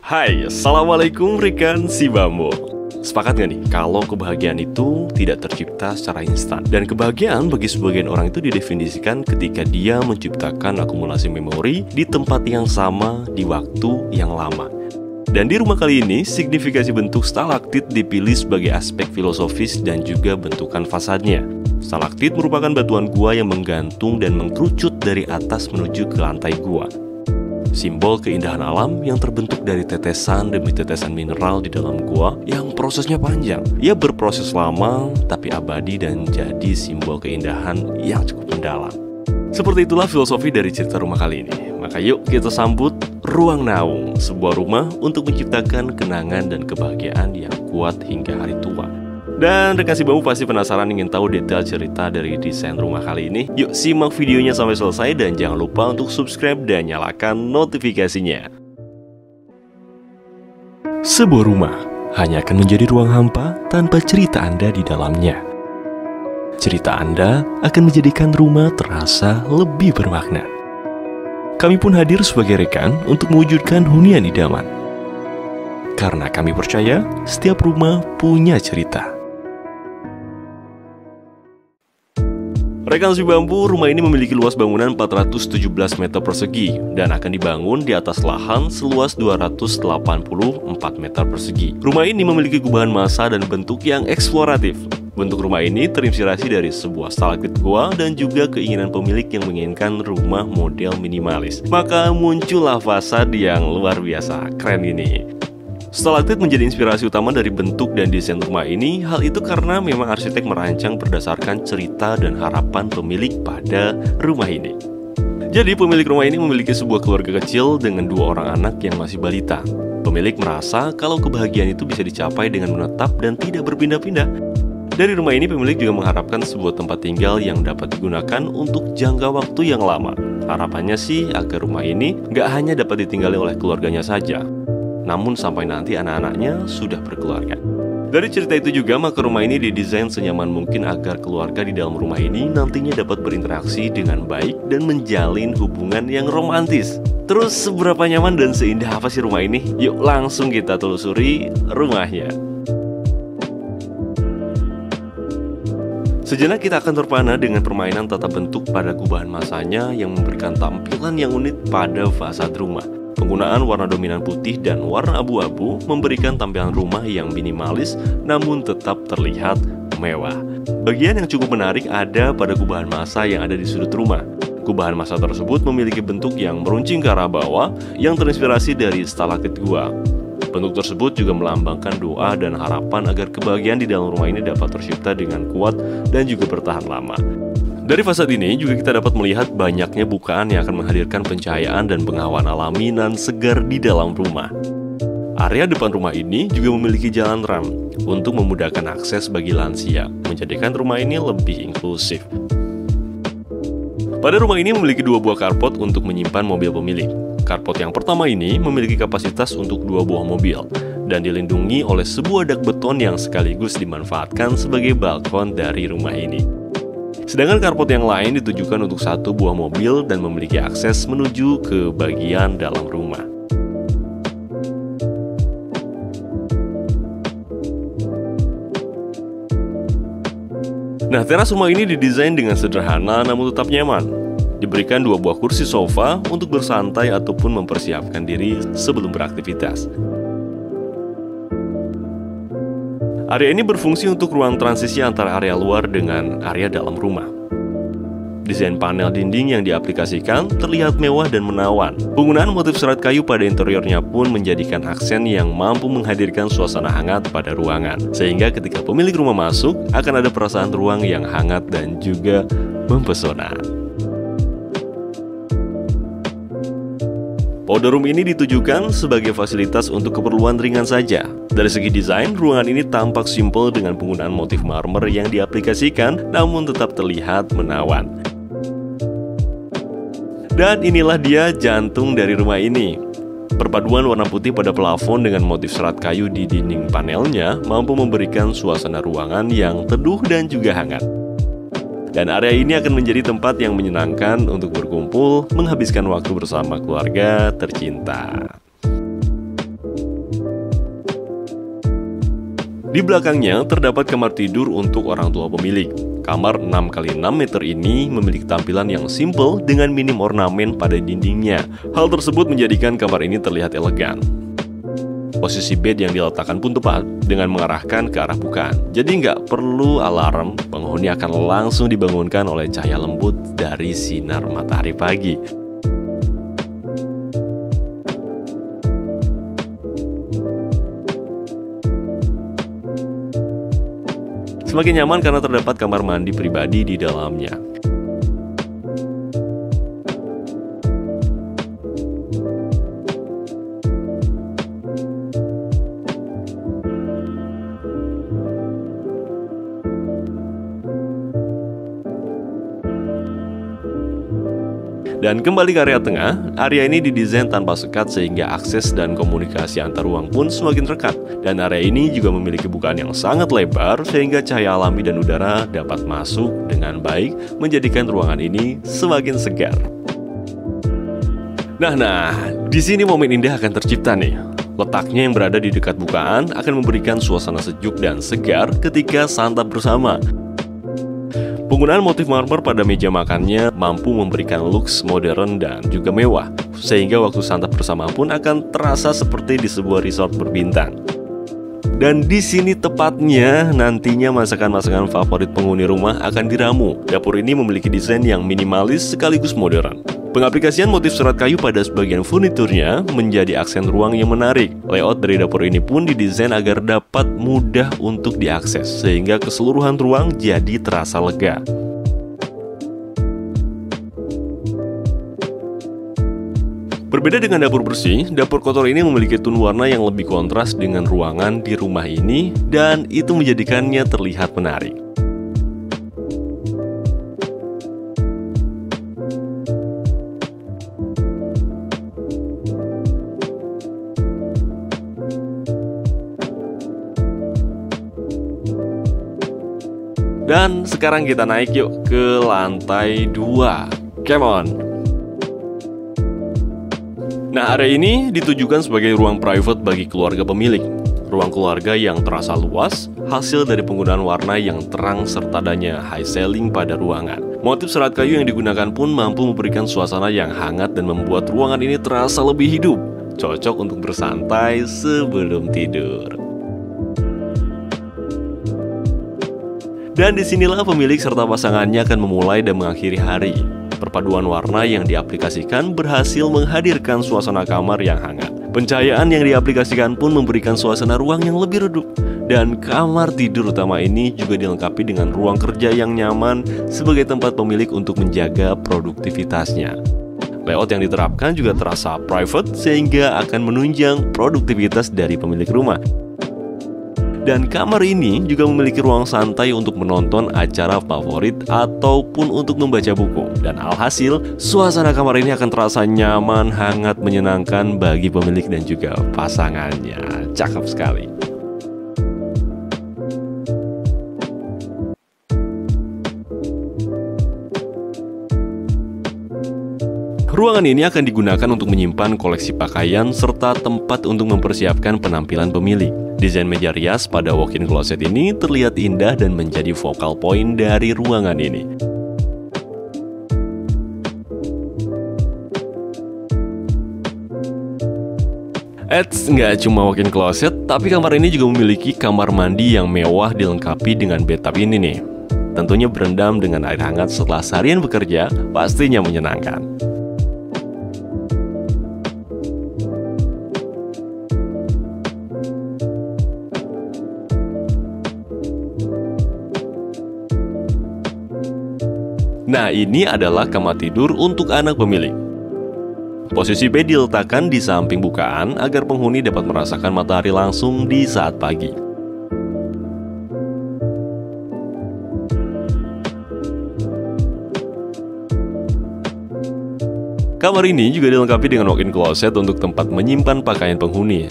Hai, Assalamualaikum rekan si Bambo. Sepakat gak nih kalau kebahagiaan itu tidak tercipta secara instan? Dan kebahagiaan bagi sebagian orang itu didefinisikan ketika dia menciptakan akumulasi memori di tempat yang sama di waktu yang lama. Dan di rumah kali ini, signifikasi bentuk stalaktit dipilih sebagai aspek filosofis dan juga bentukan fasadnya. Stalaktit merupakan batuan gua yang menggantung dan mengkerucut dari atas menuju ke lantai gua. Simbol keindahan alam yang terbentuk dari tetesan demi tetesan mineral di dalam gua yang prosesnya panjang. Ia berproses lama tapi abadi dan jadi simbol keindahan yang cukup mendalam. Seperti itulah filosofi dari cerita rumah kali ini. Maka yuk kita sambut Ruang Naung, sebuah rumah untuk menciptakan kenangan dan kebahagiaan yang kuat hingga hari tua. Dan rekan si Bambu pasti penasaran ingin tahu detail cerita dari desain rumah kali ini. Yuk simak videonya sampai selesai dan jangan lupa untuk subscribe dan nyalakan notifikasinya. Sebuah rumah hanya akan menjadi ruang hampa tanpa cerita Anda di dalamnya. Cerita Anda akan menjadikan rumah terasa lebih bermakna. Kami pun hadir sebagai rekan untuk mewujudkan hunian idaman. Karena kami percaya setiap rumah punya cerita. Rekan si Bambu, rumah ini memiliki luas bangunan 417 meter persegi dan akan dibangun di atas lahan seluas 284 meter persegi. Rumah ini memiliki gubahan massa dan bentuk yang eksploratif. Bentuk rumah ini terinspirasi dari sebuah stalaktit gua dan juga keinginan pemilik yang menginginkan rumah model minimalis. Maka muncullah fasad yang luar biasa keren ini. Stalaktit menjadi inspirasi utama dari bentuk dan desain rumah ini. Hal itu karena memang arsitek merancang berdasarkan cerita dan harapan pemilik pada rumah ini. Jadi pemilik rumah ini memiliki sebuah keluarga kecil dengan 2 orang anak yang masih balita. Pemilik merasa kalau kebahagiaan itu bisa dicapai dengan menetap dan tidak berpindah-pindah. Dari rumah ini pemilik juga mengharapkan sebuah tempat tinggal yang dapat digunakan untuk jangka waktu yang lama. Harapannya sih agar rumah ini gak hanya dapat ditinggali oleh keluarganya saja, namun sampai nanti anak-anaknya sudah berkeluarga. Dari cerita itu juga maka rumah ini didesain senyaman mungkin agar keluarga di dalam rumah ini nantinya dapat berinteraksi dengan baik dan menjalin hubungan yang romantis. Terus seberapa nyaman dan seindah apa sih rumah ini? Yuk langsung kita telusuri rumahnya. Sejenak kita akan terpana dengan permainan tata bentuk pada gubahan massanya yang memberikan tampilan yang unik pada fasad rumah. Penggunaan warna dominan putih dan warna abu-abu memberikan tampilan rumah yang minimalis namun tetap terlihat mewah. Bagian yang cukup menarik ada pada gubahan massa yang ada di sudut rumah. Gubahan massa tersebut memiliki bentuk yang meruncing ke arah bawah yang terinspirasi dari stalaktit gua. Bentuk tersebut juga melambangkan doa dan harapan agar kebahagiaan di dalam rumah ini dapat tercipta dengan kuat dan juga bertahan lama. Dari fasad ini juga kita dapat melihat banyaknya bukaan yang akan menghadirkan pencahayaan dan pengawan alami nan segar di dalam rumah. Area depan rumah ini juga memiliki jalan ram untuk memudahkan akses bagi lansia, menjadikan rumah ini lebih inklusif. Pada rumah ini memiliki 2 buah karpot untuk menyimpan mobil pemilik. Karpot yang pertama ini memiliki kapasitas untuk 2 buah mobil dan dilindungi oleh sebuah dak beton yang sekaligus dimanfaatkan sebagai balkon dari rumah ini. Sedangkan karpot yang lain ditujukan untuk 1 buah mobil dan memiliki akses menuju ke bagian dalam rumah. Nah, teras rumah ini didesain dengan sederhana namun tetap nyaman. Diberikan 2 buah kursi sofa untuk bersantai ataupun mempersiapkan diri sebelum beraktivitas. Area ini berfungsi untuk ruang transisi antara area luar dengan area dalam rumah. Desain panel dinding yang diaplikasikan terlihat mewah dan menawan. Penggunaan motif serat kayu pada interiornya pun menjadikan aksen yang mampu menghadirkan suasana hangat pada ruangan. Sehingga ketika pemilik rumah masuk, akan ada perasaan ruang yang hangat dan juga mempesona. Powder room ini ditujukan sebagai fasilitas untuk keperluan ringan saja. Dari segi desain, ruangan ini tampak simpel dengan penggunaan motif marmer yang diaplikasikan namun tetap terlihat menawan. Dan inilah dia jantung dari rumah ini. Perpaduan warna putih pada plafon dengan motif serat kayu di dinding panelnya mampu memberikan suasana ruangan yang teduh dan juga hangat. Dan area ini akan menjadi tempat yang menyenangkan untuk berkumpul, menghabiskan waktu bersama keluarga tercinta. Di belakangnya terdapat kamar tidur untuk orang tua pemilik. Kamar 6x6 meter ini memiliki tampilan yang simple dengan minim ornamen pada dindingnya. Hal tersebut menjadikan kamar ini terlihat elegan. Posisi bed yang diletakkan pun tepat dengan mengarahkan ke arah bukaan. Jadi nggak perlu alarm, penghuni akan langsung dibangunkan oleh cahaya lembut dari sinar matahari pagi. Semakin nyaman karena terdapat kamar mandi pribadi di dalamnya. Dan kembali ke area tengah, area ini didesain tanpa sekat sehingga akses dan komunikasi antar ruang pun semakin dekat. Dan area ini juga memiliki bukaan yang sangat lebar sehingga cahaya alami dan udara dapat masuk dengan baik, menjadikan ruangan ini semakin segar. Nah, di sini momen indah akan tercipta nih. Letaknya yang berada di dekat bukaan akan memberikan suasana sejuk dan segar ketika santap bersama. Penggunaan motif marmer pada meja makannya mampu memberikan looks modern dan juga mewah, sehingga waktu santap bersama pun akan terasa seperti di sebuah resort berbintang. Dan di sini tepatnya nantinya masakan-masakan favorit penghuni rumah akan diramu. Dapur ini memiliki desain yang minimalis sekaligus modern. Pengaplikasian motif serat kayu pada sebagian furniturnya menjadi aksen ruang yang menarik. Layout dari dapur ini pun didesain agar dapat mudah untuk diakses, sehingga keseluruhan ruang jadi terasa lega. Berbeda dengan dapur bersih, dapur kotor ini memiliki tone warna yang lebih kontras dengan ruangan di rumah ini, dan itu menjadikannya terlihat menarik. Dan sekarang kita naik yuk ke lantai 2. Come on! Nah, area ini ditujukan sebagai ruang private bagi keluarga pemilik. Ruang keluarga yang terasa luas, hasil dari penggunaan warna yang terang serta adanya high ceiling pada ruangan. Motif serat kayu yang digunakan pun mampu memberikan suasana yang hangat dan membuat ruangan ini terasa lebih hidup. Cocok untuk bersantai sebelum tidur. Dan disinilah pemilik serta pasangannya akan memulai dan mengakhiri hari. Perpaduan warna yang diaplikasikan berhasil menghadirkan suasana kamar yang hangat. Pencahayaan yang diaplikasikan pun memberikan suasana ruang yang lebih redup. Dan kamar tidur utama ini juga dilengkapi dengan ruang kerja yang nyaman sebagai tempat pemilik untuk menjaga produktivitasnya. Layout yang diterapkan juga terasa private sehingga akan menunjang produktivitas dari pemilik rumah. Dan kamar ini juga memiliki ruang santai untuk menonton acara favorit ataupun untuk membaca buku. Dan alhasil, suasana kamar ini akan terasa nyaman, hangat, menyenangkan bagi pemilik dan juga pasangannya. Cakep sekali. Ruangan ini akan digunakan untuk menyimpan koleksi pakaian serta tempat untuk mempersiapkan penampilan pemilik. Desain meja rias pada walk-in closet ini terlihat indah dan menjadi focal point dari ruangan ini. Nggak cuma walk-in closet, tapi kamar ini juga memiliki kamar mandi yang mewah dilengkapi dengan bathtub ini nih. Tentunya berendam dengan air hangat setelah seharian bekerja, pastinya menyenangkan. Nah, ini adalah kamar tidur untuk anak pemilik. Posisi bed diletakkan di samping bukaan agar penghuni dapat merasakan matahari langsung di saat pagi. Kamar ini juga dilengkapi dengan walk-in closet untuk tempat menyimpan pakaian penghuni,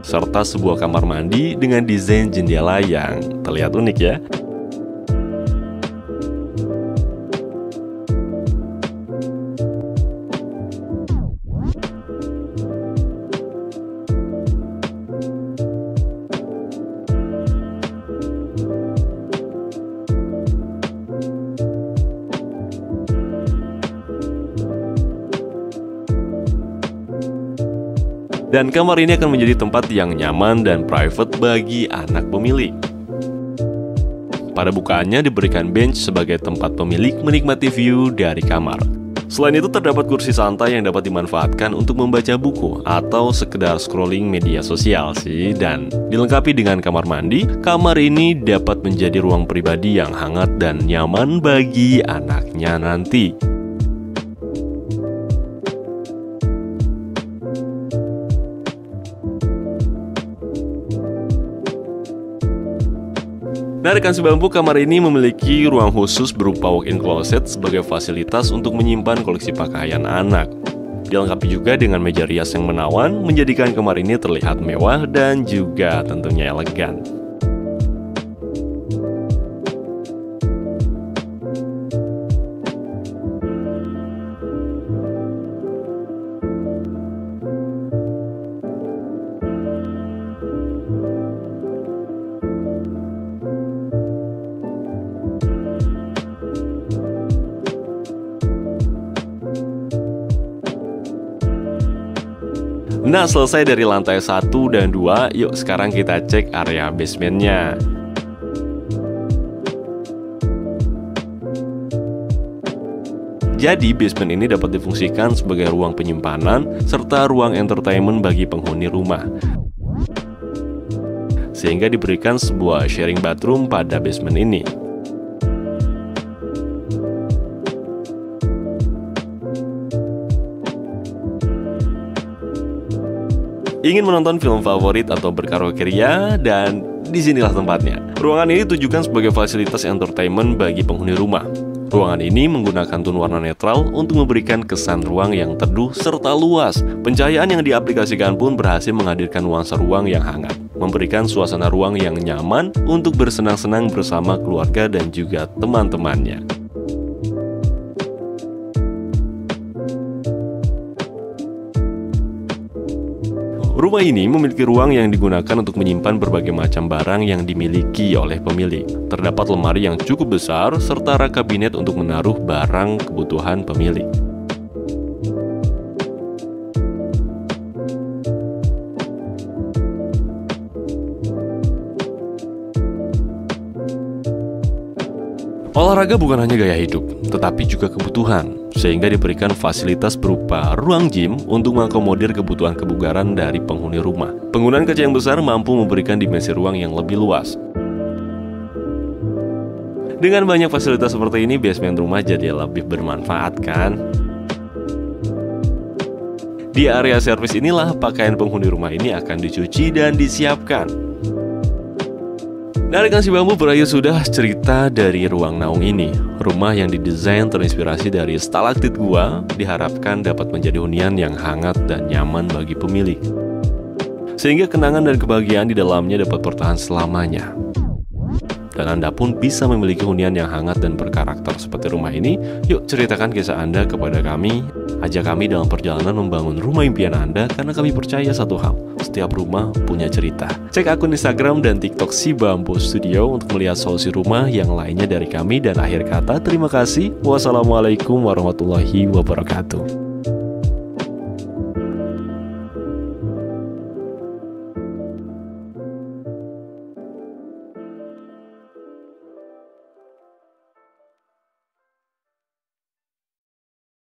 serta sebuah kamar mandi dengan desain jendela yang terlihat unik ya. Dan kamar ini akan menjadi tempat yang nyaman dan private bagi anak pemilik. Pada bukaannya diberikan bench sebagai tempat pemilik menikmati view dari kamar. Selain itu terdapat kursi santai yang dapat dimanfaatkan untuk membaca buku atau sekedar scrolling media sosial sih. Dan dilengkapi dengan kamar mandi, kamar ini dapat menjadi ruang pribadi yang hangat dan nyaman bagi anaknya nanti. Nah, rekan sebambu, kamar ini memiliki ruang khusus berupa walk-in closet sebagai fasilitas untuk menyimpan koleksi pakaian anak. Dilengkapi juga dengan meja rias yang menawan, menjadikan kamar ini terlihat mewah dan juga tentunya elegan. Nah, selesai dari lantai 1 dan 2, yuk sekarang kita cek area basementnya. Jadi, basement ini dapat difungsikan sebagai ruang penyimpanan serta ruang entertainment bagi penghuni rumah. Sehingga diberikan sebuah sharing bathroom pada basement ini. Ingin menonton film favorit atau berkaraoke ria, dan disinilah tempatnya. Ruangan ini ditujukan sebagai fasilitas entertainment bagi penghuni rumah. Ruangan ini menggunakan tone warna netral untuk memberikan kesan ruang yang teduh serta luas. Pencahayaan yang diaplikasikan pun berhasil menghadirkan nuansa ruang yang hangat, memberikan suasana ruang yang nyaman untuk bersenang-senang bersama keluarga dan juga teman-temannya. Rumah ini memiliki ruang yang digunakan untuk menyimpan berbagai macam barang yang dimiliki oleh pemilik. Terdapat lemari yang cukup besar, serta rak kabinet untuk menaruh barang kebutuhan pemilik. Olahraga bukan hanya gaya hidup, tetapi juga kebutuhan, sehingga diberikan fasilitas berupa ruang gym untuk mengakomodir kebutuhan kebugaran dari penghuni rumah. Penggunaan kaca yang besar mampu memberikan dimensi ruang yang lebih luas. Dengan banyak fasilitas seperti ini, basement rumah jadi lebih bermanfaat, kan? Di area servis inilah pakaian penghuni rumah ini akan dicuci dan disiapkan. Nah, rekan si bambu, berakhir sudah cerita dari ruang naung ini. Rumah yang didesain terinspirasi dari stalaktit gua diharapkan dapat menjadi hunian yang hangat dan nyaman bagi pemilik, sehingga kenangan dan kebahagiaan di dalamnya dapat bertahan selamanya. Dan Anda pun bisa memiliki hunian yang hangat dan berkarakter seperti rumah ini. Yuk ceritakan kisah Anda kepada kami. Ajak kami dalam perjalanan membangun rumah impian Anda, karena kami percaya satu hal, setiap rumah punya cerita. Cek akun Instagram dan TikTok Si Bambu Studio untuk melihat solusi rumah yang lainnya dari kami. Dan akhir kata, terima kasih. Wassalamualaikum warahmatullahi wabarakatuh.